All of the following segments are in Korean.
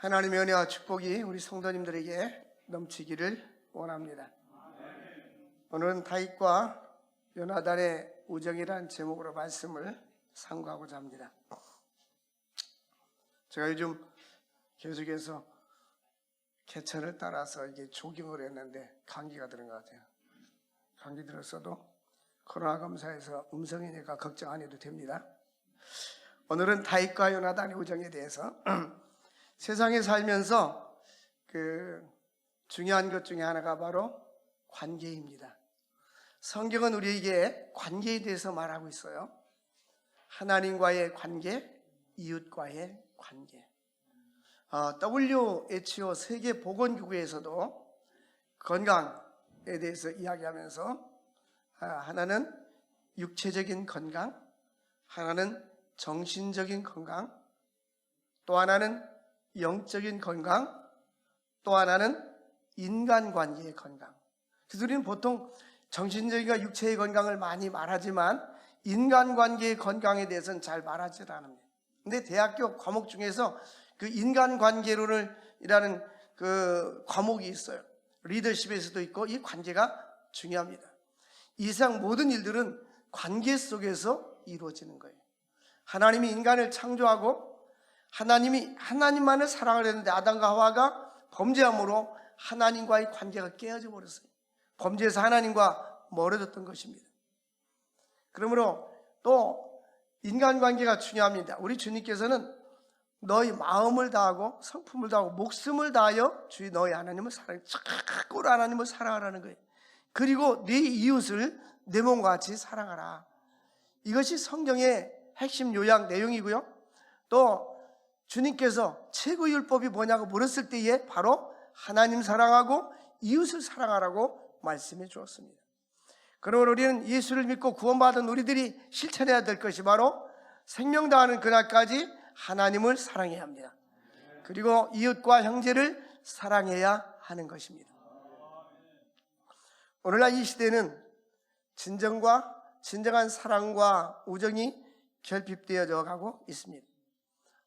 하나님의 은혜와 축복이 우리 성도님들에게 넘치기를 원합니다. 오늘은 다윗과 요나단의 우정이라는 제목으로 말씀을 상고하고자 합니다. 제가 요즘 계속해서 개천을 따라서 이게 조깅을 했는데 감기가 들은 것 같아요. 감기 들었어도 코로나 검사에서 음성이니까 걱정 안 해도 됩니다. 오늘은 다윗과 요나단의 우정에 대해서 세상에 살면서 중요한 것 중에 하나가 바로 관계입니다. 성경은 우리에게 관계에 대해서 말하고 있어요. 하나님과의 관계, 이웃과의 관계. WHO 세계보건기구에서도 건강에 대해서 이야기하면서 하나는 육체적인 건강, 하나는 정신적인 건강, 또 하나는 영적인 건강, 또 하나는 인간관계의 건강. 그래서 우리는 보통 정신적인과 육체의 건강을 많이 말하지만 인간관계의 건강에 대해서는 잘 말하지 않습니다. 근데 대학교 과목 중에서 그 인간관계론이라는 그 과목이 있어요. 리더십에서도 있고 이 관계가 중요합니다. 이 세상 모든 일들은 관계 속에서 이루어지는 거예요. 하나님이 인간을 창조하고 하나님만을 사랑을 했는데 아담과 하와가 범죄함으로 하나님과의 관계가 깨어져 버렸어요. 범죄에서 하나님과 멀어졌던 것입니다. 그러므로 또 인간관계가 중요합니다. 우리 주님께서는 너희 마음을 다하고 성품을 다하고 목숨을 다하여 주의 너희 하나님을 사랑해. 참고로 하나님을 사랑하라는 거예요. 그리고 네 이웃을 내 몸과 같이 사랑하라. 이것이 성경의 핵심 요약 내용이고요. 또 주님께서 최고 율법이 뭐냐고 물었을 때에 바로 하나님 사랑하고 이웃을 사랑하라고 말씀해 주었습니다. 그러므로 우리는 예수를 믿고 구원받은 우리들이 실천해야 될 것이 바로 생명 다하는 그날까지 하나님을 사랑해야 합니다. 그리고 이웃과 형제를 사랑해야 하는 것입니다. 오늘날 이 시대는 진정한 사랑과 우정이 결핍되어져 가고 있습니다.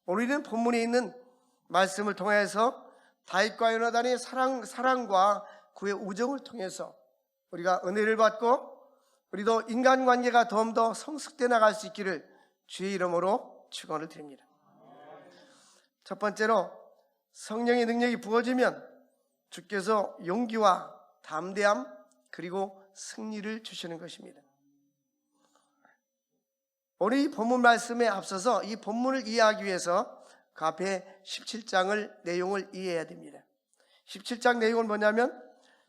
우리는 본문에 있는 말씀을 통해서 다윗과 요나단의 사랑과 그의 우정을 통해서 우리가 은혜를 받고 우리도 인간관계가 더 성숙돼 나갈 수 있기를 주의 이름으로 축원을 드립니다. 첫 번째로 성령의 능력이 부어지면 주께서 용기와 담대함 그리고 승리를 주시는 것입니다. 오늘 이 본문 말씀에 앞서서 이 본문을 이해하기 위해서 그 앞에 17장을 내용을 이해해야 됩니다. 17장 내용은 뭐냐면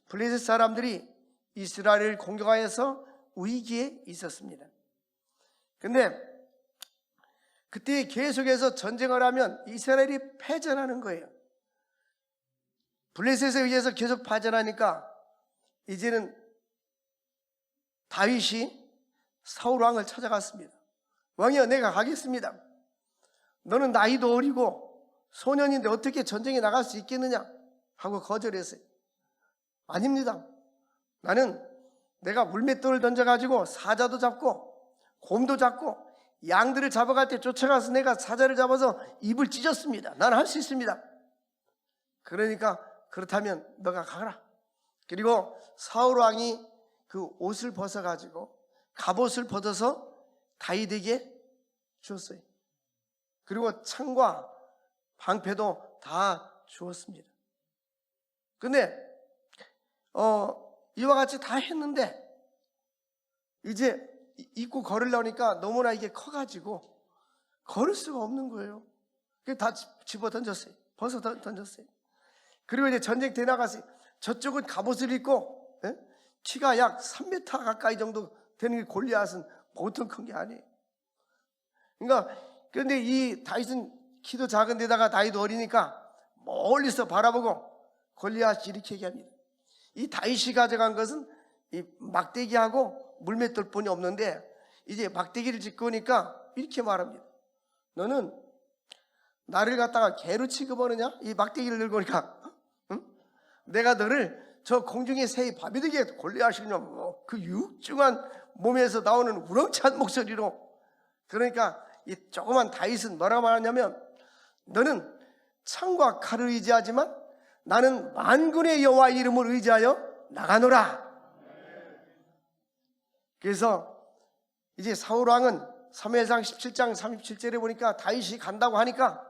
블레셋 사람들이 이스라엘을 공격하여서 위기에 있었습니다. 근데 그때 계속해서 전쟁을 하면 이스라엘이 패전하는 거예요. 블레셋에 의해서 계속 파전하니까 이제는 다윗이 사울 왕을 찾아갔습니다. 왕이여, 내가 가겠습니다. 너는 나이도 어리고 소년인데 어떻게 전쟁에 나갈 수 있겠느냐 하고 거절했어요. 아닙니다. 나는 내가 물맷돌을 던져가지고 사자도 잡고 곰도 잡고 양들을 잡아갈 때 쫓아가서 내가 사자를 잡아서 입을 찢었습니다. 나는 할 수 있습니다. 그러니까 그렇다면 너가 가라. 그리고 사울 왕이 그 옷을 벗어가지고 갑옷을 벗어서 다윗에게 주었어요. 그리고 창과 방패도 다 주었습니다. 근데 이와 같이 다 했는데 이제 입고 걸으려니까 너무나 이게 커가지고 걸을 수가 없는 거예요. 그래서 다 집어 던졌어요. 벗어 던졌어요. 그리고 이제 전쟁터에 나갔어요. 저쪽은 갑옷을 입고 키가 약 3m 가까이 정도 되는 게 골리앗은 보통 큰 게 아니에요. 그러니까 그런데 이 다윗은 키도 작은 데다가 다윗도 어리니까 멀리서 바라보고 골리앗이 이렇게 얘기합니다. 이 다윗이 가져간 것은 이 막대기하고 물맷돌뿐이 없는데 이제 막대기를 짚고 오니까 이렇게 말합니다. 너는 나를 갖다가 개로 취급하느냐? 이 막대기를 들고 오니까 내가 너를 저 공중의 새의 밤이 되게 골리앗이냐고 그 육중한 몸에서 나오는 우렁찬 목소리로. 그러니까 이 조그만 다윗은 뭐라고 말하냐면 너는 창과 칼을 의지하지만 나는 만군의 여호와의 이름을 의지하여 나가노라. 그래서 이제 사울 왕은 사무엘상 17장 37절에 보니까 다윗이 간다고 하니까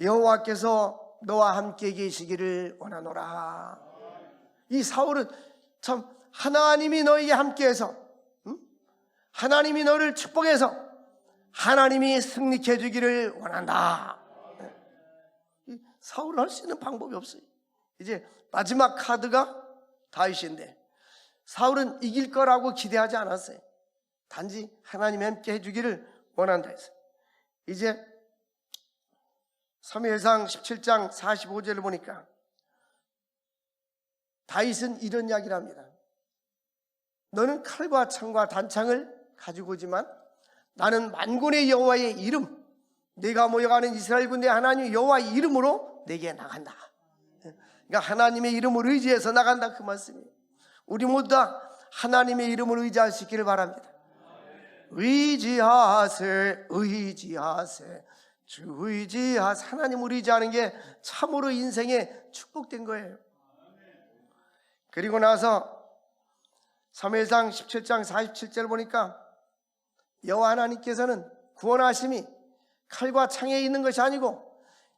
여호와께서 너와 함께 계시기를 원하노라. 이 사울은 참 하나님이 너에게 함께해서, 하나님이 너를 축복해서 하나님이 승리케 해주기를 원한다. 사울은 할 수 있는 방법이 없어요. 이제 마지막 카드가 다윗인데 사울은 이길 거라고 기대하지 않았어요. 단지 하나님이 함께 해주기를 원한다 했어요. 이제 사무엘상 17장 45절을 보니까 다윗은 이런 이야기를 합니다. 너는 칼과 창과 단창을 가지고 오지만 나는 만군의 여호와의 이름, 내가 모여가는 이스라엘 군대 하나님 여호와의 이름으로 내게 나간다. 그러니까 하나님의 이름을 의지해서 나간다, 그 말씀이에요. 우리 모두 다 하나님의 이름을 의지할 수 있기를 바랍니다. 의지하세, 의지하세, 주 의지하세. 하나님을 의지하는 게 참으로 인생에 축복된 거예요. 그리고 나서 사무엘상 17장 47절 보니까 여호와 하나님께서는 구원하심이 칼과 창에 있는 것이 아니고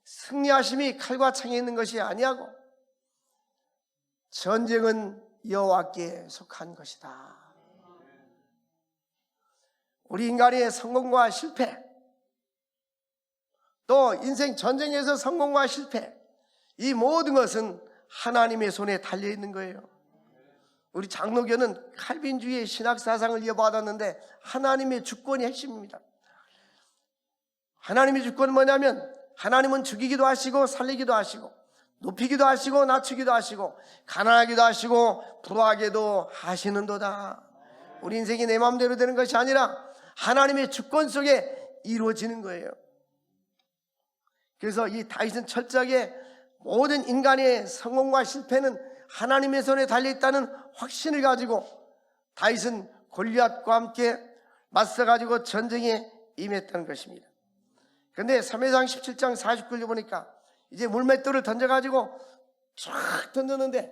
승리하심이 칼과 창에 있는 것이 아니하고 전쟁은 여호와께 속한 것이다. 우리 인간의 성공과 실패, 또 인생 전쟁에서 성공과 실패, 이 모든 것은 하나님의 손에 달려있는 거예요. 우리 장로교는 칼빈주의의 신학사상을 이어받았는데 하나님의 주권이 핵심입니다. 하나님의 주권은 뭐냐면 하나님은 죽이기도 하시고 살리기도 하시고 높이기도 하시고 낮추기도 하시고 가난하기도 하시고 부하게도 하시는도다. 우리 인생이 내 마음대로 되는 것이 아니라 하나님의 주권 속에 이루어지는 거예요. 그래서 이 다윗은 철저하게 모든 인간의 성공과 실패는 하나님의 손에 달려있다는 확신을 가지고 다윗은 골리앗과 함께 맞서가지고 전쟁에 임했다는 것입니다. 그런데 사무엘상 17장 49절 보니까 이제 물맷돌을 던져가지고 쫙 던졌는데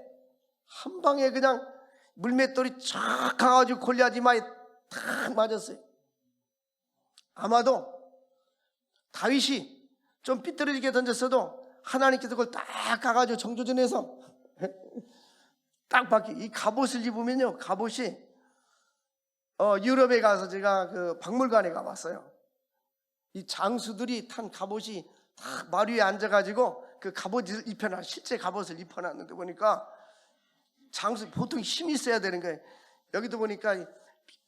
한 방에 그냥 물맷돌이 쫙 가가지고 골리앗 이마에 탁 맞았어요. 아마도 다윗이 좀 삐뚤어지게 던졌어도 하나님께서 그걸 딱 가가지고 정조준해서 딱 박히. 이 갑옷을 입으면요, 갑옷이 유럽에 가서 제가 그 박물관에 가봤어요. 이 장수들이 탄 갑옷이 딱 말 위에 앉아가지고 그 갑옷을 입혀놔, 실제 갑옷을 입혀놨는데 보니까 장수 보통 힘이 있어야 되는 거예요. 여기도 보니까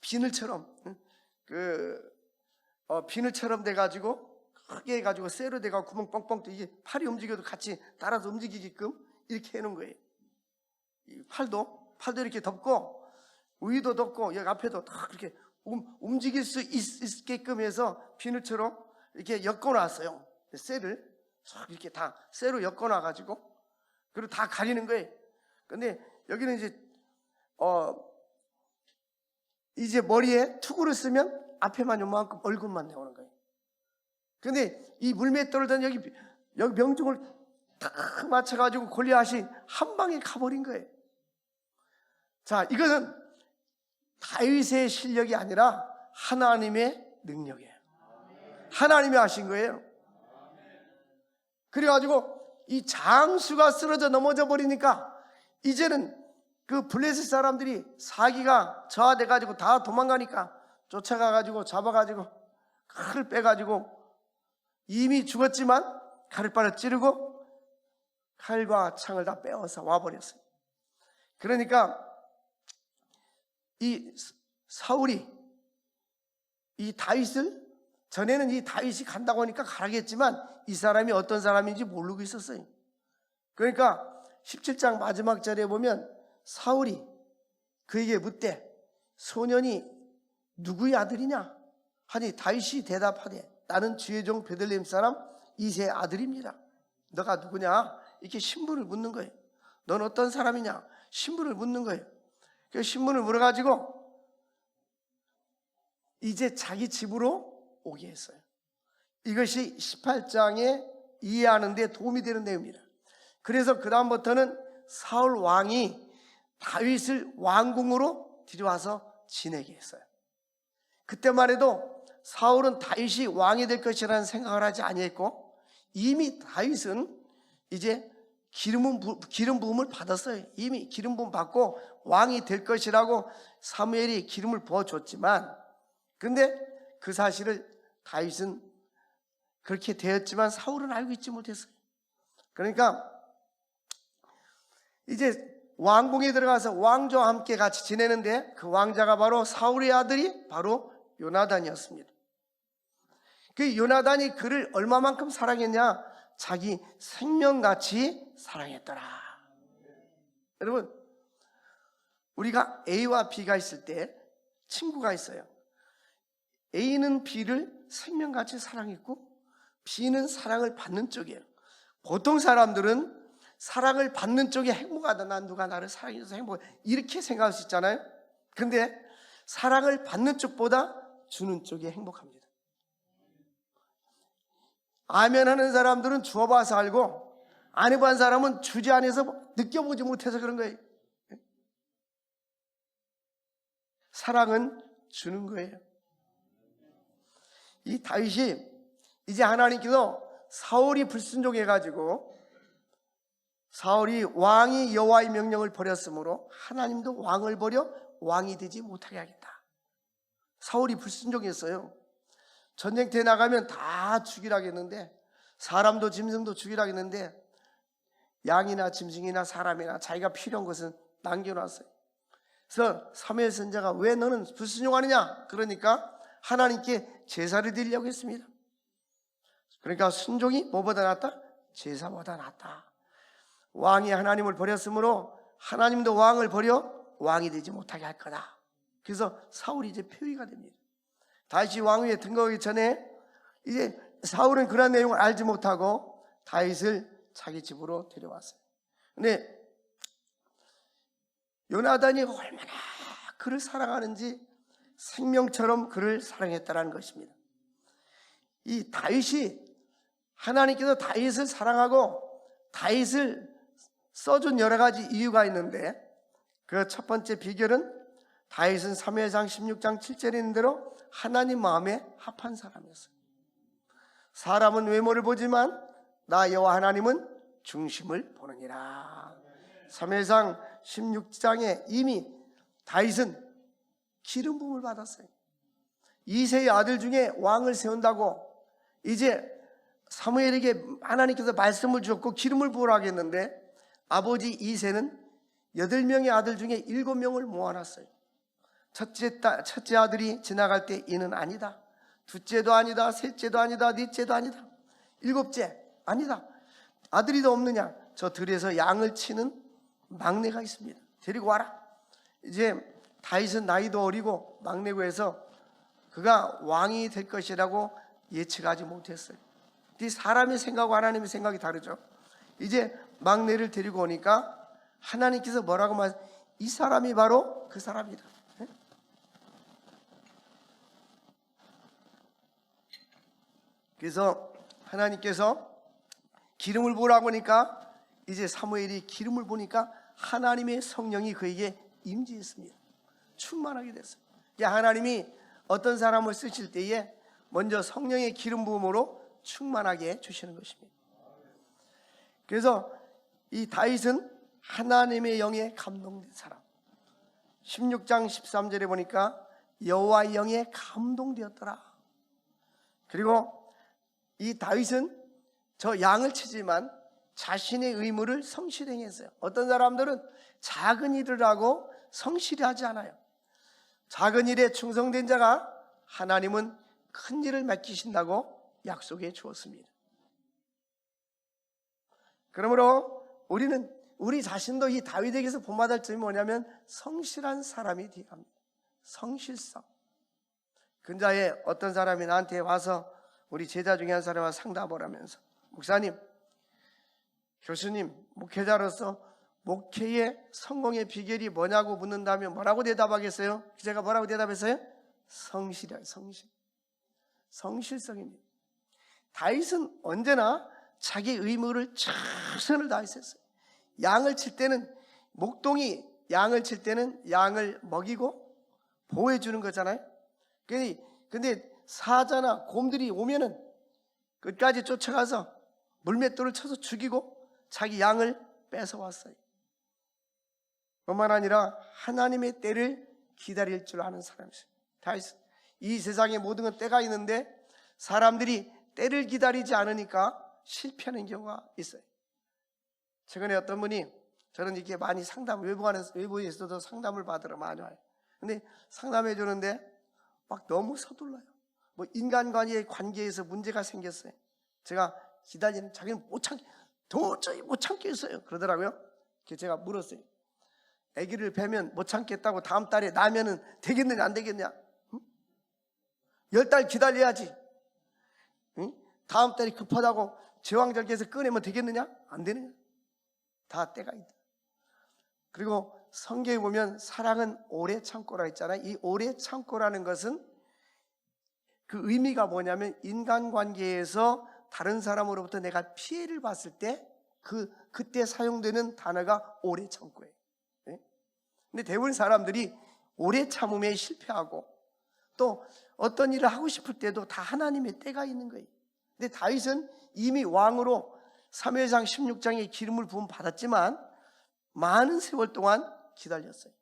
비늘처럼 비늘처럼 돼가지고 크게 해가지고 쇠로 돼가지고 구멍 뻥뻥 또 이게 팔이 움직여도 같이 따라서 움직이게끔 이렇게 해놓은 거예요. 이 팔도 이렇게 덮고 위도 덮고 여기 앞에도 다 그렇게 움직일 수 있게끔 해서 비늘처럼 이렇게 엮어놨어요. 쇠를 이렇게 다 쇠로 엮어놔가지고 그리고 다 가리는 거예요. 근데 여기는 이제 머리에 투구를 쓰면 앞에만 요만큼 얼굴만 나오는 거예요. 근데 이 물맷돌을 던 여기 명중을 딱 맞춰가지고 골리앗이 한 방에 가버린 거예요. 자, 이것은 다윗의 실력이 아니라 하나님의 능력이에요. 하나님이 하신 거예요. 그래가지고 이 장수가 쓰러져 넘어져 버리니까 이제는 그 블레셋 사람들이 사기가 저하돼가지고 다 도망가니까 쫓아가가지고 잡아가지고 칼을 빼가지고 이미 죽었지만 가르바를 찌르고 칼과 창을 다 빼어서 와버렸어요. 그러니까 이 사울이 이 다윗을, 전에는 이 다윗이 간다고 하니까 가라겠지만 이 사람이 어떤 사람인지 모르고 있었어요. 그러니까 17장 마지막 절에 보면 사울이 그에게 묻되 소년이 누구의 아들이냐 하니 다윗이 대답하되 나는 주의 종 베들레헴 사람 이새의 아들입니다. 너가 누구냐? 이렇게 신분을 묻는 거예요. 넌 어떤 사람이냐? 신분을 묻는 거예요. 그 신분을 물어가지고 이제 자기 집으로 오게 했어요. 이것이 18장의 이해하는 데 도움이 되는 내용입니다. 그래서 그 다음부터는 사울 왕이 다윗을 왕궁으로 들여와서 지내게 했어요. 그때만 해도 사울은 다윗이 왕이 될 것이라는 생각을 하지 아니했고, 이미 다윗은 이제 기름 부음을 받았어요. 이미 기름 부음 받고 왕이 될 것이라고 사무엘이 기름을 부어줬지만, 근데 그 사실을 다윗은 그렇게 되었지만 사울은 알고 있지 못했어요. 그러니까 이제 왕궁에 들어가서 왕조와 함께 같이 지내는데, 그 왕자가 바로 사울의 아들이 바로 요나단이었습니다. 그 요나단이 그를 얼마만큼 사랑했냐? 자기 생명같이 사랑했더라. 여러분, 우리가 A와 B가 있을 때 친구가 있어요. A는 B를 생명같이 사랑했고 B는 사랑을 받는 쪽이에요. 보통 사람들은 사랑을 받는 쪽이 행복하다. 난 누가 나를 사랑해줘서 행복해, 이렇게 생각할 수 있잖아요. 근데 사랑을 받는 쪽보다 주는 쪽이 행복합니다. 아멘 하는 사람들은 주어봐서 알고, 안 해본 사람은 주지 않아서 느껴보지 못해서 그런 거예요. 사랑은 주는 거예요. 이 다윗이 이제 하나님께서 사울이 불순종해가지고, 사울이 왕이 여호와의 명령을 버렸으므로 하나님도 왕을 버려 왕이 되지 못하게 하겠다. 사울이 불순종했어요. 전쟁터에 나가면 다 죽이라고 했는데, 사람도 짐승도 죽이라고 했는데, 양이나 짐승이나 사람이나 자기가 필요한 것은 남겨놨어요. 그래서 사무엘 선지자가 왜 너는 불순종하느냐? 그러니까 하나님께 제사를 드리려고 했습니다. 그러니까 순종이 뭐보다 낫다? 제사보다 낫다. 왕이 하나님을 버렸으므로 하나님도 왕을 버려 왕이 되지 못하게 할 거다. 그래서 사울이 이제 폐위가 됩니다. 다윗이 왕위에 등극하기 전에 이제 사울은 그런 내용을 알지 못하고 다윗을 자기 집으로 데려왔어요. 근데 요나단이 얼마나 그를 사랑하는지 생명처럼 그를 사랑했다는 것입니다. 이 다윗이, 하나님께서 다윗을 사랑하고 다윗을 써준 여러 가지 이유가 있는데, 그 첫 번째 비결은 다윗은 사무엘상 16장 7절에 있는 대로 하나님 마음에 합한 사람이었어요. 사람은 외모를 보지만 나 여호와 하나님은 중심을 보느니라. 사무엘상 16장에 이미 다윗은 기름 부음을 받았어요. 이새의 아들 중에 왕을 세운다고 이제 사무엘에게 하나님께서 말씀을 주었고 기름을 부으라고 했는데, 아버지 이새는 8명의 아들 중에 7명을 모아놨어요. 첫째 아들이 지나갈 때 이는 아니다, 둘째도 아니다, 셋째도 아니다, 넷째도 아니다, 일곱째 아니다. 아들이도 없느냐? 저 들에서 양을 치는 막내가 있습니다. 데리고 와라. 이제 다윗은 나이도 어리고 막내고 해서 그가 왕이 될 것이라고 예측하지 못했어요. 사람의 생각과 하나님의 생각이 다르죠. 이제 막내를 데리고 오니까 하나님께서 뭐라고 말했어요? 이 사람이 바로 그 사람이다. 그래서 하나님께서 기름을 부으라고 하니까 이제 사무엘이 기름을 부으니까 하나님의 성령이 그에게 임재했습니다. 충만하게 됐어요. 하나님이 어떤 사람을 쓰실 때에 먼저 성령의 기름 부음으로 충만하게 해주시는 것입니다. 그래서 이 다윗은 하나님의 영에 감동된 사람. 16장 13절에 보니까 여호와의 영에 감동되었더라. 그리고 이 다윗은 저 양을 치지만 자신의 의무를 성실히 행했어요. 어떤 사람들은 작은 일을 하고 성실히 하지 않아요. 작은 일에 충성된 자가 하나님은 큰 일을 맡기신다고 약속해 주었습니다. 그러므로 우리 자신도 이 다윗에게서 본받을 점이 뭐냐면 성실한 사람이 되어야 합니다. 성실성. 근자에 어떤 사람이 나한테 와서, 우리 제자 중에 한 사람과 상담을 하면서, 목사님, 교수님, 목회자로서 목회의 성공의 비결이 뭐냐고 묻는다면 뭐라고 대답하겠어요? 제가 뭐라고 대답했어요? 성실이에요. 성실성입니다. 다윗은 언제나 자기 의무를 최선을 다했었어요. 양을 칠 때는 목동이 양을 칠 때는 양을 먹이고 보호해 주는 거잖아요. 근데 사자나 곰들이 오면은 끝까지 쫓아가서 물맷돌을 쳐서 죽이고 자기 양을 뺏어왔어요. 뿐만 아니라 하나님의 때를 기다릴 줄 아는 사람이었어요. 다윗은 이 세상에 모든 건 때가 있는데 사람들이 때를 기다리지 않으니까 실패하는 경우가 있어요. 최근에 어떤 분이 저는 이렇게 많이 외부에서도 상담을 받으러 많이 와요. 근데 상담해 주는데 막 너무 서둘러요. 뭐 인간과의 관계에서 문제가 생겼어요. 제가 기다리는 자기는 도저히 못 참겠어요 그러더라고요. 그래서 제가 물었어요. 아기를 뵈면 못 참겠다고 다음 달에 나면은 되겠느냐 안 되겠냐? 응? 10달 기다려야지. 응? 다음 달에 급하다고 제왕절개에서 꺼내면 되겠느냐? 안 되느냐? 다 때가 있다. 그리고 성경에 보면 사랑은 오래 참고라 했잖아요. 이 오래 참고라는 것은 그 의미가 뭐냐면 인간관계에서 다른 사람으로부터 내가 피해를 봤을 때 그때 사용되는 단어가 오래 참고예요. 네? 근데 대부분 사람들이 오래 참음에 실패하고 또 어떤 일을 하고 싶을 때도 다 하나님의 때가 있는 거예요. 근데 다윗은 이미 왕으로 사무엘상 16장에 기름을 부음 받았지만 많은 세월 동안 기다렸어요.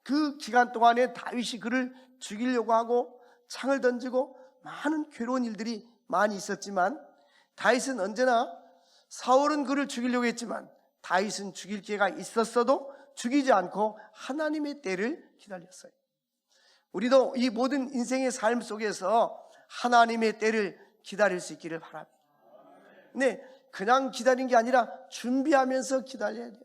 그 기간 동안에 다윗이 그를 죽이려고 하고 창을 던지고 많은 괴로운 일들이 많이 있었지만 다윗은 언제나 사울은 그를 죽이려고 했지만 다윗은 죽일 기회가 있었어도 죽이지 않고 하나님의 때를 기다렸어요. 우리도 이 모든 인생의 삶 속에서 하나님의 때를 기다릴 수 있기를 바랍니다. 근데 그냥 기다리는 게 아니라 준비하면서 기다려야 돼요.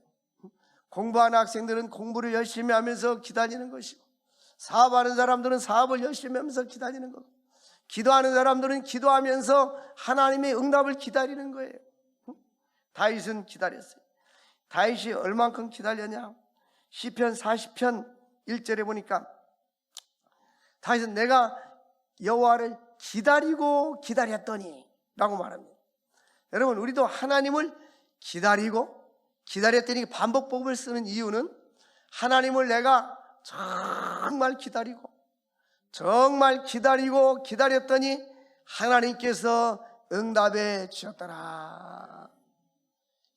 공부하는 학생들은 공부를 열심히 하면서 기다리는 것이고 사업하는 사람들은 사업을 열심히 하면서 기다리는 거고 기도하는 사람들은 기도하면서 하나님의 응답을 기다리는 거예요. 다윗은 기다렸어요. 다윗이 얼만큼 기다렸냐? 시편 40편 1절에 보니까 다윗은 내가 여호와를 기다리고 기다렸더니 라고 말합니다. 여러분 우리도 하나님을 기다렸더니 반복법을 쓰는 이유는 하나님을 내가 정말 기다리고 기다렸더니 하나님께서 응답해 주셨더라.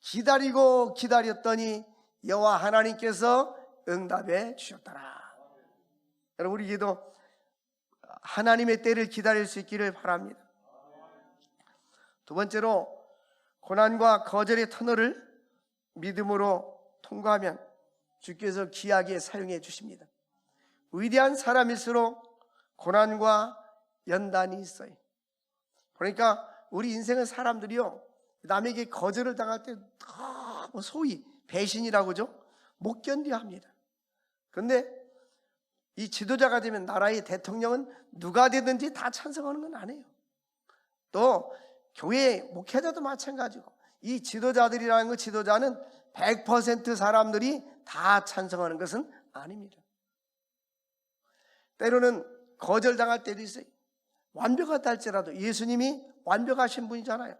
기다렸더니 여호와 하나님께서 응답해 주셨더라. 여러분 우리 기도 하나님의 때를 기다릴 수 있기를 바랍니다. 두 번째로 고난과 거절의 터널을 믿음으로 통과하면 주께서 귀하게 사용해 주십니다. 위대한 사람일수록 고난과 연단이 있어요. 그러니까 우리 인생의 사람들이요 남에게 거절을 당할 때 소위 배신이라고 하죠. 못 견뎌합니다. 그런데 이 지도자가 되면 나라의 대통령은 누가 되든지 다 찬성하는 건 아니에요. 또 교회 목회자도 마찬가지고 이 지도자들이라는 거 지도자는 100% 사람들이 다 찬성하는 것은 아닙니다. 때로는 거절당할 때도 있어요. 완벽하다 할지라도 예수님이 완벽하신 분이잖아요.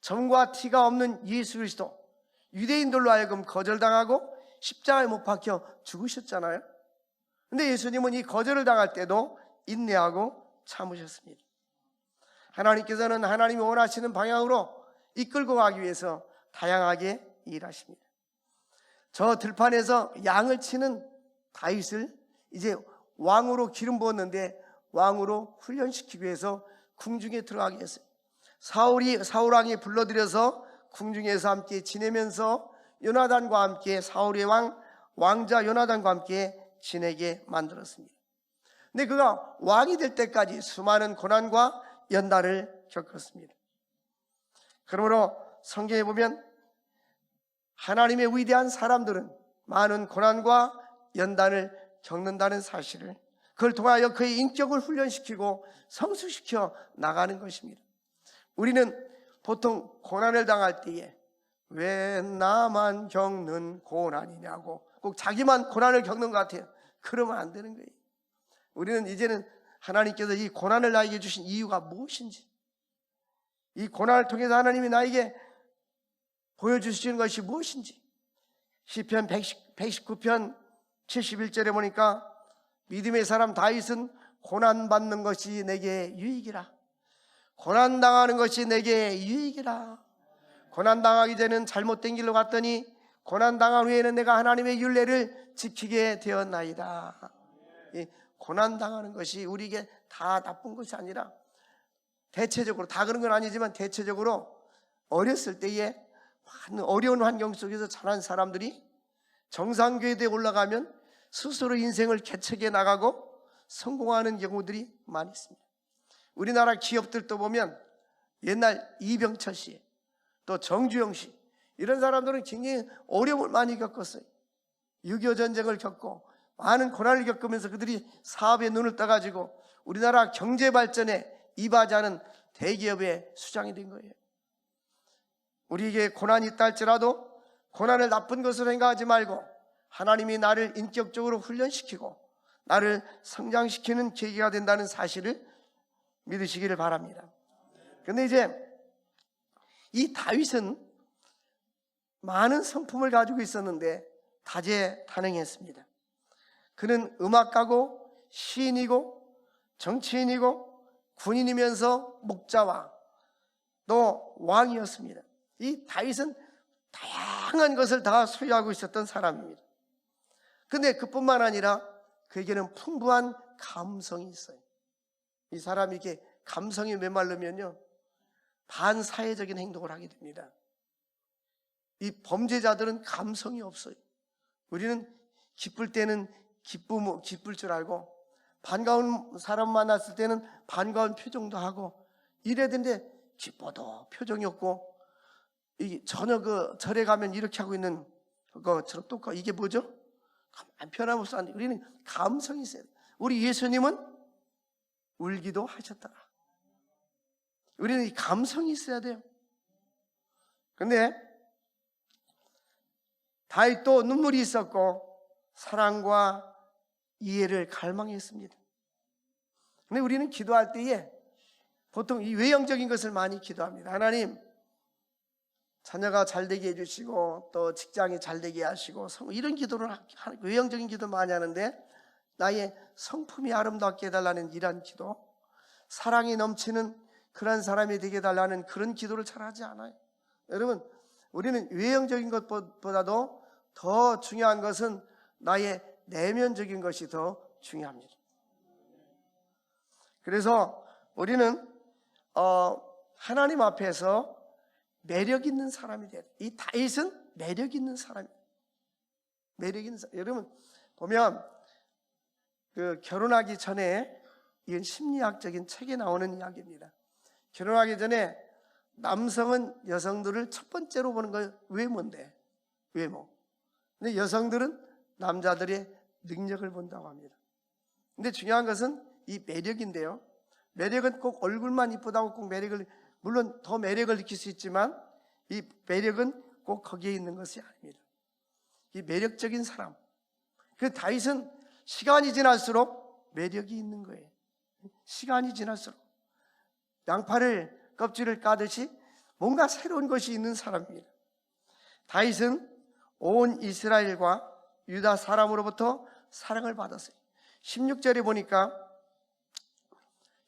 점과 티가 없는 예수 그리스도 유대인들로 하여금 거절당하고 십자가에 못 박혀 죽으셨잖아요. 근데 예수님은 이 거절을 당할 때도 인내하고 참으셨습니다. 하나님께서는 하나님이 원하시는 방향으로 이끌고 가기 위해서 다양하게 일하십니다. 저 들판에서 양을 치는 다윗을 이제 왕으로 기름 부었는데 왕으로 훈련시키기 위해서 궁중에 들어가게 했어요. 사울 왕이 불러들여서 궁중에서 함께 지내면서 요나단과 함께 사울의 왕자 요나단과 함께 지내게 만들었습니다. 근데 그가 왕이 될 때까지 수많은 고난과 연단을 겪었습니다. 그러므로 성경에 보면 하나님의 위대한 사람들은 많은 고난과 연단을 겪는다는 사실을, 그걸 통하여 그의 인격을 훈련시키고 성숙시켜 나가는 것입니다. 우리는 보통 고난을 당할 때에 왜 나만 겪는 고난이냐고 꼭 자기만 고난을 겪는 것 같아요. 그러면 안 되는 거예요. 우리는 이제는 하나님께서 이 고난을 나에게 주신 이유가 무엇인지, 이 고난을 통해서 하나님이 나에게 보여주시는 것이 무엇인지 시편 119편 71절에 보니까 믿음의 사람 다윗은 고난받는 것이 내게 유익이라, 고난당하는 것이 내게 유익이라. 고난당하기 전에는 잘못된 길로 갔더니 고난당한 후에는 내가 하나님의 율례를 지키게 되었나이다. 이 고난당하는 것이 우리에게 다 나쁜 것이 아니라 대체적으로, 다 그런 건 아니지만 대체적으로 어렸을 때에 어려운 환경 속에서 자란 사람들이 정상궤도에 올라가면 스스로 인생을 개척해 나가고 성공하는 경우들이 많이 있습니다. 우리나라 기업들도 보면 옛날 이병철 씨, 또 정주영 씨, 이런 사람들은 굉장히 어려움을 많이 겪었어요. 6.25 전쟁을 겪고 많은 고난을 겪으면서 그들이 사업에 눈을 떠가지고 우리나라 경제 발전에 이바지하는 대기업의 수장이 된 거예요. 우리에게 고난이 있다 할지라도 고난을 나쁜 것으로 생각하지 말고 하나님이 나를 인격적으로 훈련시키고 나를 성장시키는 계기가 된다는 사실을 믿으시기를 바랍니다. 그런데 이제 이 다윗은 많은 성품을 가지고 있었는데 다재다능했습니다. 그는 음악가고 시인이고 정치인이고 군인이면서 목자와 또 왕이었습니다. 이 다윗은 다양한 것을 다 소유하고 있었던 사람입니다. 그런데 그뿐만 아니라 그에게는 풍부한 감성이 있어요. 이 사람이 이렇게 감성이 메말르면요 반사회적인 행동을 하게 됩니다. 이 범죄자들은 감성이 없어요. 우리는 기쁠 때는 기쁠 줄 알고 반가운 사람 만났을 때는 반가운 표정도 하고 이래야 되는데 기뻐도 표정이 없고 이 전혀 절에 가면 이렇게 하고 있는 것처럼 똑같고 이게 뭐죠? 안 변함없어. 우리는 감성이 있어요. 우리 예수님은 울기도 하셨더라. 우리는 이 감성이 있어야 돼요. 근데 다윗도 눈물이 있었고 사랑과 이해를 갈망했습니다. 근데 우리는 기도할 때에 보통 이 외형적인 것을 많이 기도합니다. 하나님, 자녀가 잘되게 해주시고 또 직장이 잘되게 하시고 이런 기도를 외형적인 기도 많이 하는데 나의 성품이 아름답게 해달라는 이런 기도, 사랑이 넘치는 그런 사람이 되게 해달라는 그런 기도를 잘 하지 않아요. 여러분, 우리는 외형적인 것보다도 더 중요한 것은 나의 내면적인 것이 더 중요합니다. 그래서 우리는 하나님 앞에서 매력 있는 사람이 돼야 돼요. 이 다윗은 매력 있는 사람이에요. 매력 있는 사람. 여러분 보면 결혼하기 전에 이건 심리학적인 책에 나오는 이야기입니다. 결혼하기 전에 남성은 여성들을 첫 번째로 보는 건 외모인데, 외모. 근데 여성들은 남자들의 능력을 본다고 합니다. 근데 중요한 것은 이 매력인데요. 매력은 꼭 얼굴만 이쁘다고 꼭 매력을, 물론 더 매력을 느낄 수 있지만 이 매력은 꼭 거기에 있는 것이 아닙니다. 이 매력적인 사람. 그 다윗은 시간이 지날수록 매력이 있는 거예요. 시간이 지날수록 양파를 껍질을 까듯이 뭔가 새로운 것이 있는 사람입니다. 다윗은 온 이스라엘과 유다 사람으로부터 사랑을 받았어요. 16절에 보니까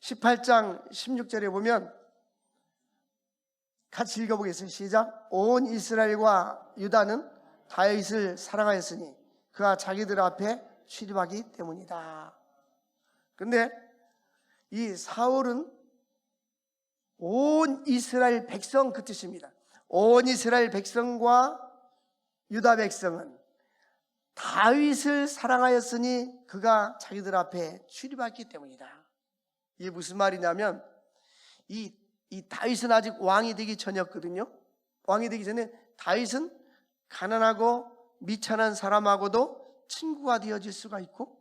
18장 16절에 보면 같이 읽어보겠습니다. 시작. 온 이스라엘과 유다는 다윗을 사랑하였으니 그가 자기들 앞에 출입하기 때문이다. 근데 이 사울은 온 이스라엘 백성 그 뜻입니다. 온 이스라엘 백성과 유다 백성은 다윗을 사랑하였으니 그가 자기들 앞에 출입했기 때문이다. 이게 무슨 말이냐면 이 다윗은 아직 왕이 되기 전이었거든요. 왕이 되기 전에 다윗은 가난하고 미천한 사람하고도 친구가 되어질 수가 있고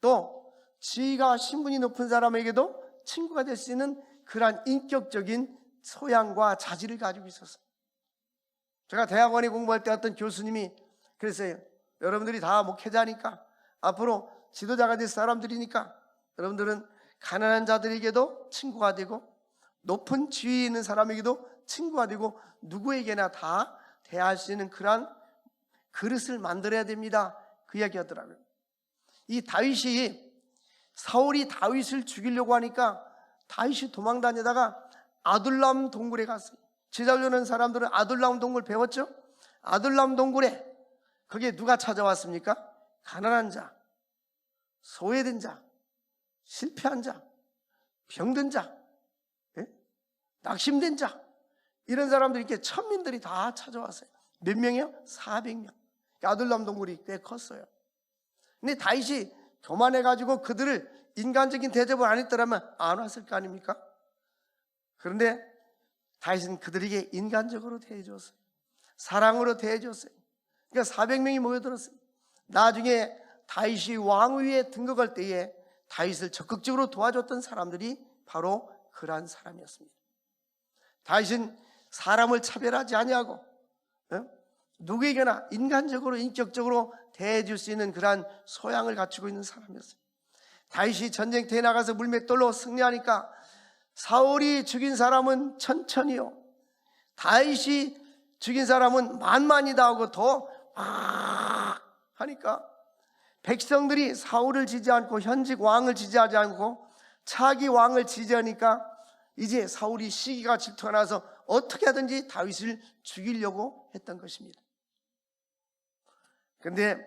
또 지위가 신분이 높은 사람에게도 친구가 될 수 있는 그러한 인격적인 소양과 자질을 가지고 있었어요. 제가 대학원에 공부할 때 어떤 교수님이 그랬어요. 여러분들이 다 목회자니까 앞으로 지도자가 될 사람들이니까 여러분들은 가난한 자들에게도 친구가 되고 높은 지위에 있는 사람에게도 친구가 되고 누구에게나 다 대할 수 있는 그러한 그릇을 만들어야 됩니다. 그 이야기 하더라고요. 이 다윗이, 사울이 다윗을 죽이려고 하니까 다윗이 도망 다니다가 아둘람 동굴에 갔어요. 제자려는 사람들은 아둘람 동굴 배웠죠? 아둘람 동굴에, 거기에 누가 찾아왔습니까? 가난한 자, 소외된 자, 실패한 자, 병든 자, 낙심된 자, 이런 사람들이, 이렇게 천민들이 다 찾아왔어요. 몇 명이요? 400명. 아둘람 동굴이 꽤 컸어요. 근데 다윗이 교만해가지고 그들을 인간적인 대접을 안 했더라면 안 왔을 거 아닙니까? 그런데 다윗은 그들에게 인간적으로 대해줬어요. 사랑으로 대해줬어요. 그러니까 400명이 모여들었어요. 나중에 다윗이 왕위에 등극할 때에 다윗을 적극적으로 도와줬던 사람들이 바로 그러한 사람이었습니다. 다윗은 사람을 차별하지 아니하고 누구에게나 인간적으로, 인격적으로 대해줄 수 있는 그러한 소양을 갖추고 있는 사람이었어요. 다윗이 전쟁터에 나가서 물맷돌로 승리하니까 사울이 죽인 사람은 천천히요, 다윗이 죽인 사람은 만만이다 하고 더 하니까 백성들이 사울을 지지 않고 현직 왕을 지지하지 않고 차기 왕을 지지하니까 이제 사울이 시기가 질투가 나서 어떻게 하든지 다윗을 죽이려고 했던 것입니다. 그런데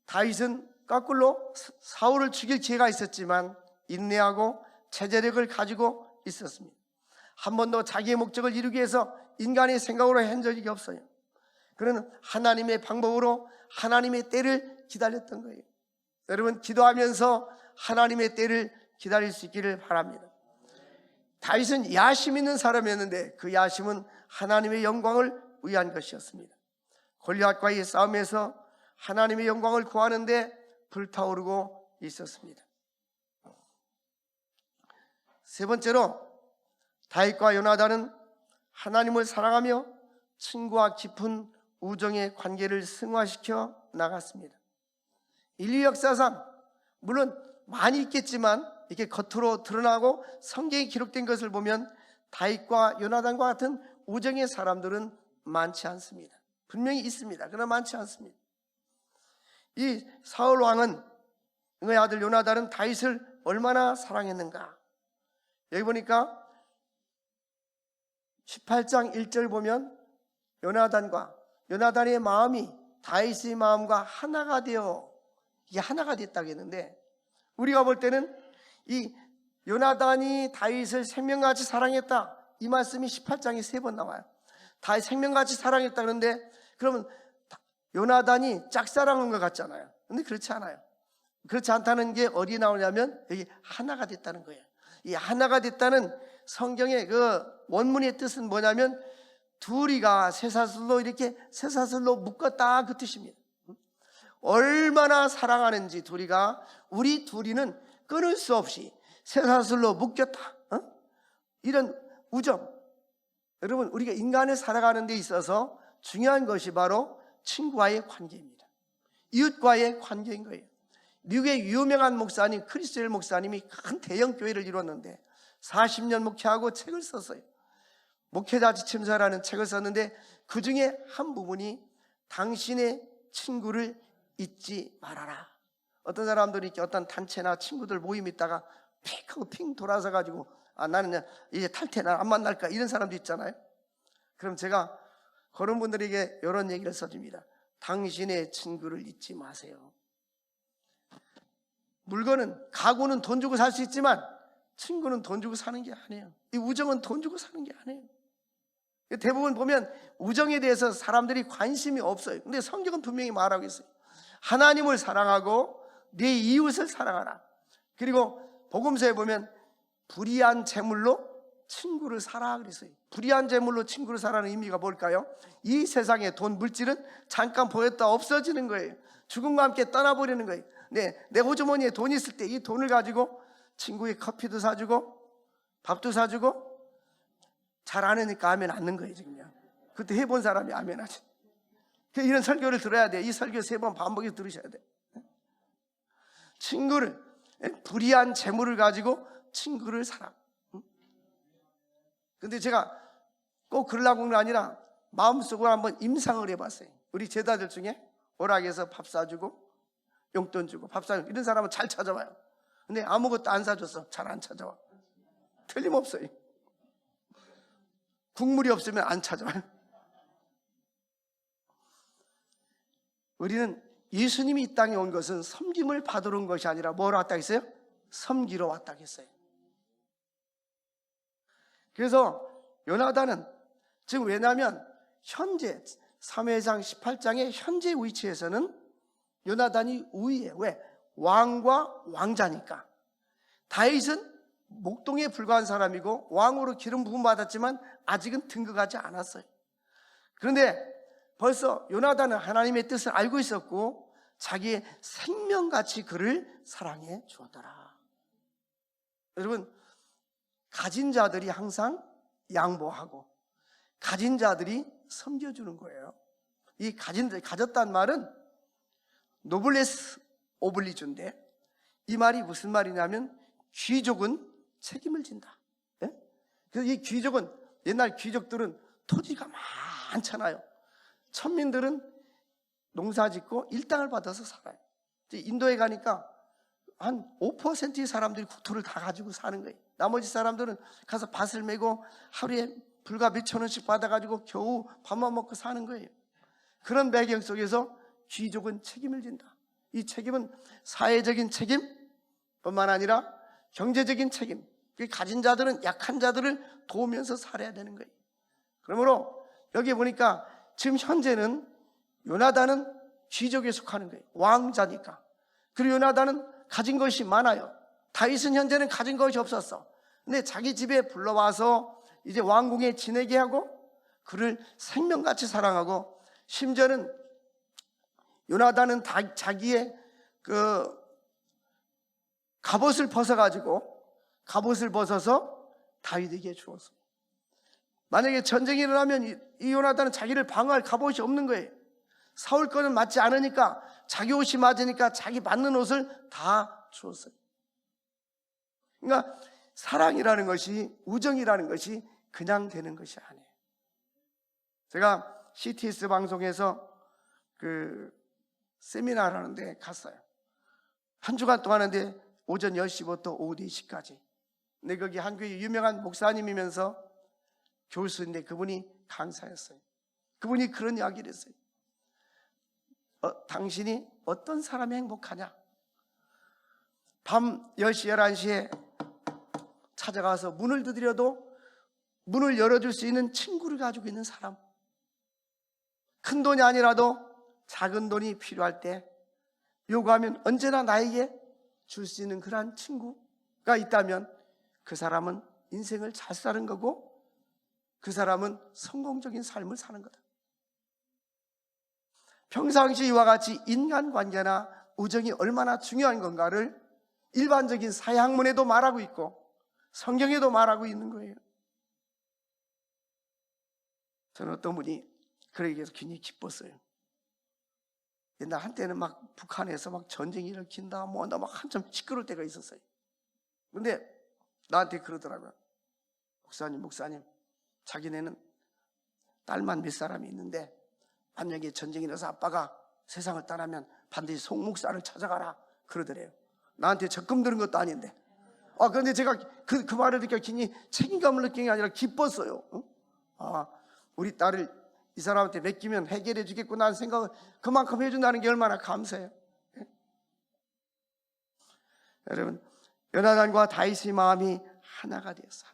다윗은 거꾸로 사울을 죽일 기회가 있었지만 인내하고 체제력을 가지고 있었습니다. 한 번도 자기의 목적을 이루기 위해서 인간의 생각으로 한 적이 없어요. 그는 하나님의 방법으로 하나님의 때를 기다렸던 거예요. 여러분, 기도하면서 하나님의 때를 기다릴 수 있기를 바랍니다. 다윗은 야심 있는 사람이었는데 그 야심은 하나님의 영광을 위한 것이었습니다. 골리앗과의 싸움에서 하나님의 영광을 구하는데 불타오르고 있었습니다. 세 번째로, 다윗과 요나단은 하나님을 사랑하며 친구와 깊은 우정의 관계를 승화시켜 나갔습니다. 인류 역사상 물론 많이 있겠지만 이렇게 겉으로 드러나고 성경에 기록된 것을 보면 다윗과 요나단과 같은 우정의 사람들은 많지 않습니다. 분명히 있습니다. 그러나 많지 않습니다. 이 사울 왕은, 그의 아들 요나단은 다윗을 얼마나 사랑했는가. 여기 보니까 18장 1절 보면 요나단의 마음이 다윗의 마음과 하나가 되어, 이게 하나가 됐다고 했는데, 우리가 볼 때는 이 요나단이 다윗을 생명같이 사랑했다, 이 말씀이 18장에 3번 나와요. 다윗 생명같이 사랑했다 그러는데, 그러면 요나단이 짝사랑한 것 같잖아요. 근데 그렇지 않아요. 그렇지 않다는 게 어디에 나오냐면 여기 하나가 됐다는 거예요. 이 하나가 됐다는 성경의 그 원문의 뜻은 뭐냐면 둘이가 쇠사슬로 이렇게 쇠사슬로 묶었다, 그 뜻입니다. 얼마나 사랑하는지 우리 둘이는 끊을 수 없이 쇠사슬로 묶였다, 이런 우정. 여러분, 우리가 인간을 살아가는 데 있어서 중요한 것이 바로 친구와의 관계입니다. 이웃과의 관계인 거예요. 미국의 유명한 목사님, 크리스엘 목사님이 큰 대형 교회를 이뤘는데 40년 목회하고 책을 썼어요. 목회자 지침서라는 책을 썼는데 그 중에 한 부분이 당신의 친구를 잊지 말아라. 어떤 사람들이 이렇게 어떤 단체나 친구들 모임 있다가 픽 하고 핑 돌아서 가지고 나는 이제 탈퇴, 난 안 만날까, 이런 사람도 있잖아요. 그럼 제가 그런 분들에게 이런 얘기를 써줍니다. 당신의 친구를 잊지 마세요. 물건은, 가구는 돈 주고 살 수 있지만 친구는 돈 주고 사는 게 아니에요. 이 우정은 돈 주고 사는 게 아니에요. 대부분 보면 우정에 대해서 사람들이 관심이 없어요. 근데 성경은 분명히 말하고 있어요. 하나님을 사랑하고 네 이웃을 사랑하라. 그리고 복음서에 보면 불의한 재물로 친구를 사라 그랬어요. 불의한 재물로 친구를 사라는 의미가 뭘까요? 이 세상의 돈, 물질은 잠깐 보였다 없어지는 거예요. 죽음과 함께 떠나버리는 거예요. 내 호주머니에 돈이 있을 때 이 돈을 가지고 친구의 커피도 사주고 밥도 사주고, 잘 안 하니까 아멘 않는 거예요. 지금요. 그때 해본 사람이 아멘 하지. 이런 설교를 들어야 돼. 이 설교 3번 반복해서 들으셔야 돼. 친구를, 불의한 재물을 가지고 친구를 사라. 근데 제가 꼭 그러려고는 게 아니라 마음속으로 한번 임상을 해봤어요. 우리 제자들 중에 오락에서 밥 사주고 용돈 주고 밥 사주고 이런 사람은 잘 찾아와요. 근데 아무것도 안 사줘서 잘 안 찾아와. 틀림없어요. 국물이 없으면 안 찾아와요. 우리는 예수님이 이 땅에 온 것은 섬김을 받으러 온 것이 아니라 뭐로 왔다 했어요? 섬기러 왔다 했어요. 그래서 요나단은 지금 왜냐하면 현재 사무엘상 18장의 현재 위치에서는 요나단이 우위에 왜? 왕과 왕자니까. 다윗은 목동에 불과한 사람이고 왕으로 기름 부음 받았지만 아직은 등극하지 않았어요. 그런데 벌써 요나단은 하나님의 뜻을 알고 있었고 자기의 생명같이 그를 사랑해 주었더라. 여러분, 가진 자들이 항상 양보하고 가진 자들이 섬겨주는 거예요. 이 가졌다는 말은 노블레스 오블리주인데 이 말이 무슨 말이냐면 귀족은 책임을 진다. 예? 그래서 이 귀족은 옛날 귀족들은 토지가 많잖아요. 천민들은 농사 짓고 일당을 받아서 살아요. 인도에 가니까 한 5%의 사람들이 국토를 다 가지고 사는 거예요. 나머지 사람들은 가서 밭을 메고 하루에 불과 몇천 원씩 받아가지고 겨우 밥만 먹고 사는 거예요. 그런 배경 속에서 귀족은 책임을 진다. 이 책임은 사회적인 책임뿐만 아니라 경제적인 책임. 가진 자들은 약한 자들을 도우면서 살아야 되는 거예요. 그러므로 여기 보니까 지금 현재는 요나단은 귀족에 속하는 거예요. 왕자니까. 그리고 요나단은 가진 것이 많아요. 다윗은 현재는 가진 것이 없었어. 근데 자기 집에 불러와서 이제 왕궁에 지내게 하고 그를 생명같이 사랑하고 심지어는 요나단은 자기의 그 갑옷을 벗어서 다윗에게 주었어요. 만약에 전쟁이 일어나면 이 요나단은 자기를 방어할 갑옷이 없는 거예요. 사울 거는 맞지 않으니까 자기 옷이 맞으니까 자기 맞는 옷을 다 주었어요. 그러니까 사랑이라는 것이, 우정이라는 것이 그냥 되는 것이 아니에요. 제가 CTS 방송에서 그 세미나를 하는데 갔어요. 한 주간 동안 하는데 오전 10시부터 오후 4시까지. 근데 거기 한국의 유명한 목사님이면서 교수인데 그분이 강사였어요. 그분이 그런 이야기를 했어요. 당신이 어떤 사람이 행복하냐? 밤 10시, 11시에 찾아가서 문을 두드려도 문을 열어줄 수 있는 친구를 가지고 있는 사람. 큰 돈이 아니라도 작은 돈이 필요할 때 요구하면 언제나 나에게 줄 수 있는 그러한 친구가 있다면 그 사람은 인생을 잘 사는 거고 그 사람은 성공적인 삶을 사는 거다. 평상시 이와 같이 인간관계나 우정이 얼마나 중요한 건가를 일반적인 사회학문에도 말하고 있고 성경에도 말하고 있는 거예요. 저는 어떤 분이 그러기 위해서 굉장히 기뻤어요. 옛날 한때는 막 북한에서 막 전쟁이 일으킨다 뭐한다 막 한참 시끄러울 때가 있었어요. 근데 나한테 그러더라고요. 목사님 자기네는 딸만 몇 사람이 있는데 만약에 전쟁이 일어나서 아빠가 세상을 떠나면 반드시 송 목사를 찾아가라 그러더래요. 나한테 적금 들은 것도 아닌데. 그런데 제가 그 말을 듣고 굉장히 책임감을 느낀 게 아니라 기뻤어요. 우리 딸을 이 사람한테 맡기면 해결해 주겠구나 하는 생각을 그만큼 해준다는 게 얼마나 감사해요. 여러분, 요나단과 다윗의 마음이 하나가 되었어요.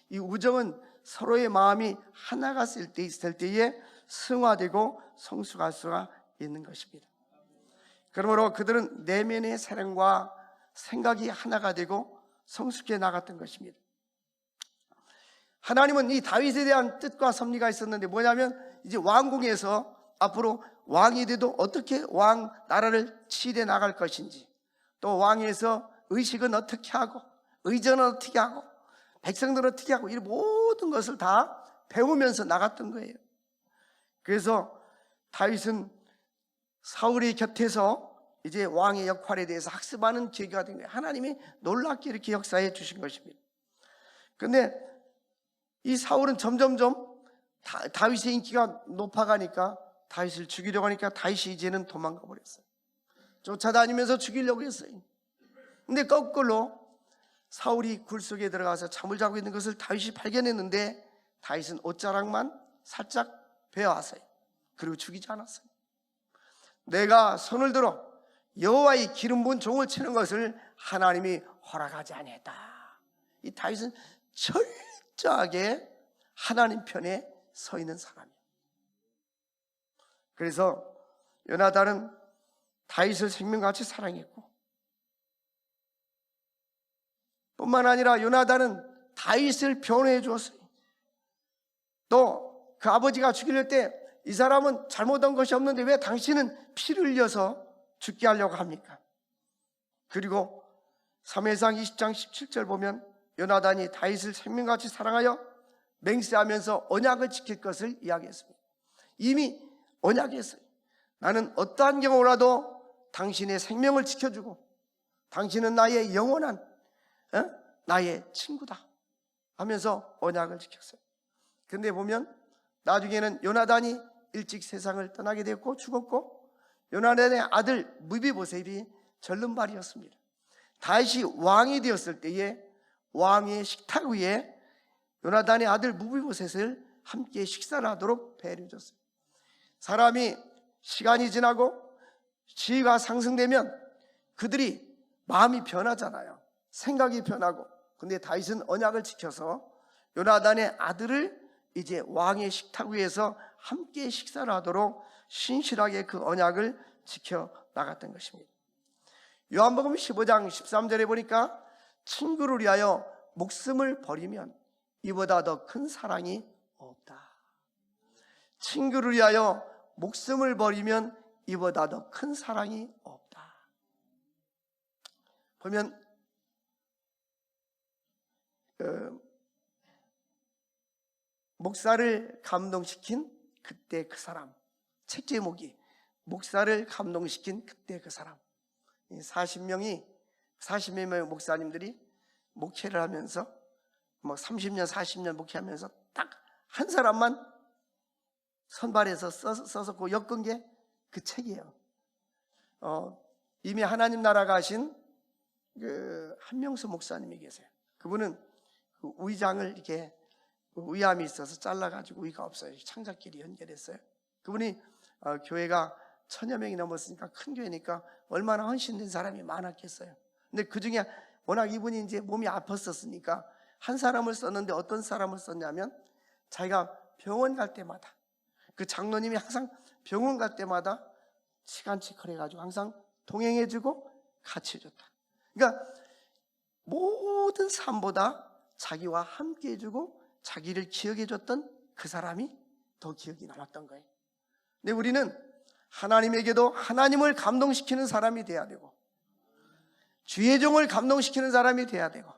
이 우정은 서로의 마음이 하나가 있을 때에 승화되고 성숙할 수가 있는 것입니다. 그러므로 그들은 내면의 사랑과 생각이 하나가 되고 성숙해 나갔던 것입니다. 하나님은 이 다윗에 대한 뜻과 섭리가 있었는데 뭐냐면 이제 왕궁에서 앞으로 왕이 돼도 어떻게 왕 나라를 치대 나갈 것인지, 또 왕에서 의식은 어떻게 하고 의전은 어떻게 하고 백성들은 어떻게 하고 이 모든 것을 다 배우면서 나갔던 거예요. 그래서 다윗은 사울의 곁에서 이제 왕의 역할에 대해서 학습하는 계기가 된 거예요. 하나님이 놀랍게 이렇게 역사해 주신 것입니다. 그런데 이 사울은 점점점 다윗의 인기가 높아가니까 다윗을 죽이려고 하니까 다윗이 이제는 도망가 버렸어요. 쫓아다니면서 죽이려고 했어요. 근데 거꾸로 사울이 굴 속에 들어가서 잠을 자고 있는 것을 다윗이 발견했는데 다윗은 옷자락만 살짝 베어왔어요. 그리고 죽이지 않았어요. 내가 손을 들어 여호와의 기름 부은 종을 치는 것을 하나님이 허락하지 아니했다. 이 다윗은 철저하게 하나님 편에 서 있는 사람이에요. 그래서 요나단은 다윗을 생명같이 사랑했고, 뿐만 아니라 요나단은 다윗을 변호해 주었어요. 또 그 아버지가 죽이려 때 이 사람은 잘못한 것이 없는데 왜 당신은 피를 흘려서 죽게 하려고 합니까? 그리고 사무엘상 20장 17절 보면 요나단이 다윗을 생명같이 사랑하여 맹세하면서 언약을 지킬 것을 이야기했습니다. 이미 언약했어요. 나는 어떠한 경우라도 당신의 생명을 지켜주고 당신은 나의 영원한 나의 친구다 하면서 언약을 지켰어요. 근데 보면 나중에는 요나단이 일찍 세상을 떠나게 되었고 죽었고, 요나단의 아들 무비보셋이 절름발이었습니다. 다윗이 왕이 되었을 때에 왕의 식탁 위에 요나단의 아들 무비보셋을 함께 식사를 하도록 배려해 줬어요. 사람이 시간이 지나고 지위가 상승되면 그들이 마음이 변하잖아요. 생각이 변하고. 근데 다윗은 언약을 지켜서 요나단의 아들을 이제 왕의 식탁 위에서 함께 식사를 하도록 신실하게 그 언약을 지켜 나갔던 것입니다. 요한복음 15장 13절에 보니까 친구를 위하여 목숨을 버리면 이보다 더 큰 사랑이 없다. 친구를 위하여 목숨을 버리면 이보다 더 큰 사랑이 없다. 보면 목사를 감동시킨 그때 그 사람, 책 제목이 목사를 감동시킨 그때 그 사람. 40명의 목사님들이 목회를 하면서 30년 40년 목회하면서 딱 한 사람만 선발해서 써서 엮은 게 그 책이에요. 이미 하나님 나라 가신 그 한명수 목사님이 계세요. 그분은 그 의장을 이렇게 의암이 있어서 잘라가지고 의가 없어요. 창자끼리 연결했어요. 그분이 교회가 1000여 명이 넘었으니까 큰 교회니까 얼마나 헌신된 사람이 많았겠어요. 근데 그 중에 워낙 이분이 이제 몸이 아팠었으니까 한 사람을 썼는데 어떤 사람을 썼냐면 자기가 병원 갈 때마다 그 장로님이 항상 병원 갈 때마다 시간치컬 해가지고 항상 동행해주고 같이 해줬다. 그러니까 모든 삶보다 자기와 함께 해주고 자기를 기억해줬던 그 사람이 더 기억이 남았던 거예요. 근데 우리는 하나님에게도 하나님을 감동시키는 사람이 돼야 되고 주의 종을 감동시키는 사람이 돼야 되고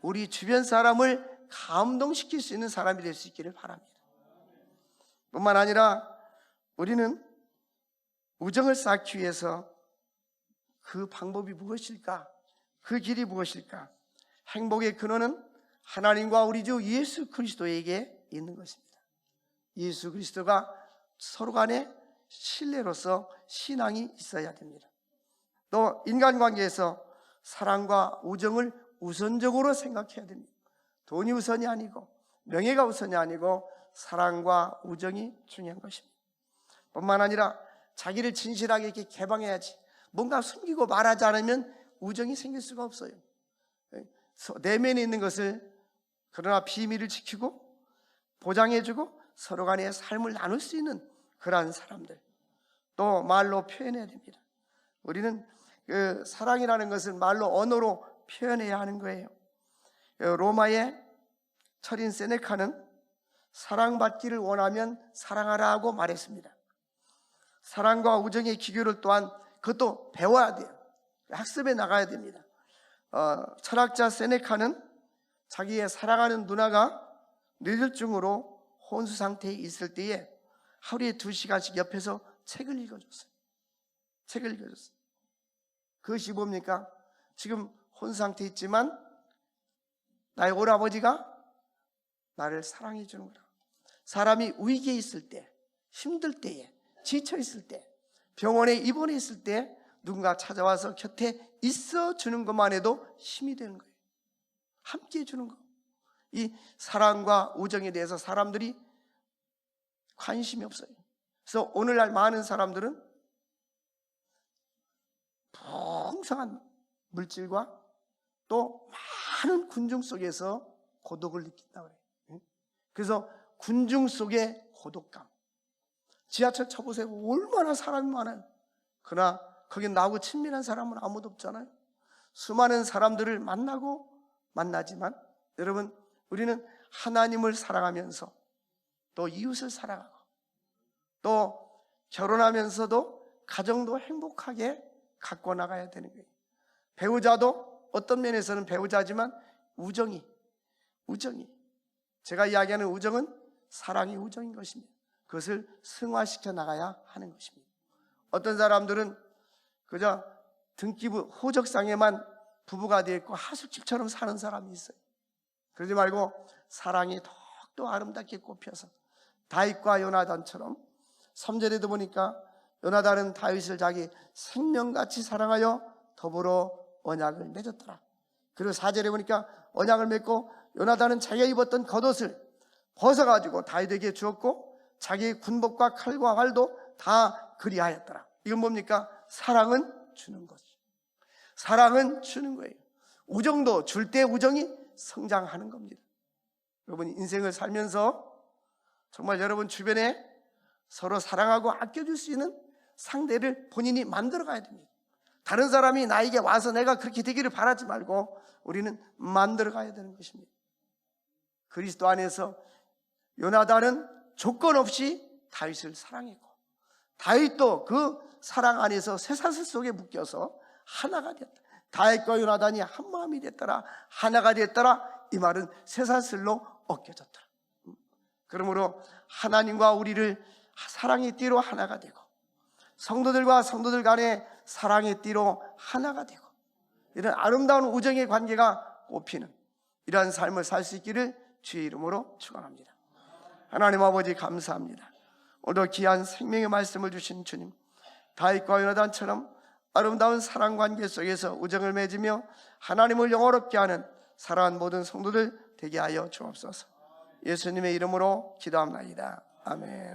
우리 주변 사람을 감동시킬 수 있는 사람이 될 수 있기를 바랍니다. 뿐만 아니라 우리는 우정을 쌓기 위해서 그 방법이 무엇일까? 그 길이 무엇일까? 행복의 근원은 하나님과 우리 주 예수 그리스도에게 있는 것입니다. 예수 그리스도가 서로 간에 신뢰로서 신앙이 있어야 됩니다. 또 인간관계에서 사랑과 우정을 우선적으로 생각해야 됩니다. 돈이 우선이 아니고 명예가 우선이 아니고 사랑과 우정이 중요한 것입니다. 뿐만 아니라 자기를 진실하게 이렇게 개방해야지, 뭔가 숨기고 말하지 않으면 우정이 생길 수가 없어요. 내면에 있는 것을 그러나 비밀을 지키고 보장해주고 서로 간의 삶을 나눌 수 있는 그러한 사람들, 또 말로 표현해야 됩니다. 우리는 그 사랑이라는 것을 말로 언어로 표현해야 하는 거예요. 로마의 철인 세네카는 사랑받기를 원하면 사랑하라 고 말했습니다. 사랑과 우정의 기교를 또한 그것도 배워야 돼요. 학습에 나가야 됩니다. 철학자 세네카는 자기의 사랑하는 누나가 뇌졸중으로 혼수 상태에 있을 때에 하루에 2시간씩 옆에서 책을 읽어줬어요. 그것이 뭡니까? 지금 혼수 상태에 있지만 나의 오라버지가 나를 사랑해 주는 거라. 사람이 위기에 있을 때, 힘들 때에, 지쳐 있을 때, 병원에 입원해 있을 때 누군가 찾아와서 곁에 있어 주는 것만 해도 힘이 되는 거예요. 함께 해주는 거. 이 사랑과 우정에 대해서 사람들이 관심이 없어요. 그래서 오늘날 많은 사람들은 풍성한 물질과 또 많은 군중 속에서 고독을 느낀다고 그래요. 그래서 군중 속의 고독감. 지하철 쳐보세요. 얼마나 사람이 많아요. 그러나 거기 나하고 친밀한 사람은 아무도 없잖아요. 수많은 사람들을 만나지만 여러분, 우리는 하나님을 사랑하면서 또 이웃을 사랑하고 또 결혼하면서도 가정도 행복하게 갖고 나가야 되는 거예요. 배우자도 어떤 면에서는 배우자지만 우정이 제가 이야기하는 우정은 사랑이 우정인 것입니다. 그것을 승화시켜 나가야 하는 것입니다. 어떤 사람들은 그저 등기부 호적상에만 부부가 되어 있고 하숙집처럼 사는 사람이 있어요. 그러지 말고 사랑이 더욱더 아름답게 꽃피어서 다윗과 요나단처럼 3절에도 보니까 요나단은 다윗을 자기 생명같이 사랑하여 더불어 언약을 맺었더라. 그리고 4절에 보니까 언약을 맺고 요나단은 자기가 입었던 겉옷을 벗어가지고 다윗에게 주었고 자기의 군복과 칼과 활도 다 그리하였더라. 이건 뭡니까? 사랑은 주는 것이죠. 사랑은 주는 거예요. 우정도 줄 때 우정이 성장하는 겁니다. 여러분, 인생을 살면서 정말 여러분 주변에 서로 사랑하고 아껴줄 수 있는 상대를 본인이 만들어 가야 됩니다. 다른 사람이 나에게 와서 내가 그렇게 되기를 바라지 말고 우리는 만들어 가야 되는 것입니다. 그리스도 안에서 요나단은 조건 없이 다윗을 사랑했고 다윗도 그 사랑 안에서 쇠사슬 속에 묶여서 하나가 되었다. 다윗과 요나단이 한 마음이 됐더라, 하나가 됐더라. 이 말은 쇠사슬로 엉겨졌더라. 그러므로 하나님과 우리를 사랑의 띠로 하나가 되고 성도들과 성도들 간에 사랑의 띠로 하나가 되고 이런 아름다운 우정의 관계가 꽃피는 이러한 삶을 살 수 있기를 주의 이름으로 축원합니다. 하나님 아버지 감사합니다. 오늘도 귀한 생명의 말씀을 주신 주님, 다윗과 요나단처럼 아름다운 사랑 관계 속에서 우정을 맺으며 하나님을 영화롭게 하는 사랑하는 모든 성도들 되게 하여 주옵소서. 예수님의 이름으로 기도합니다. 아멘.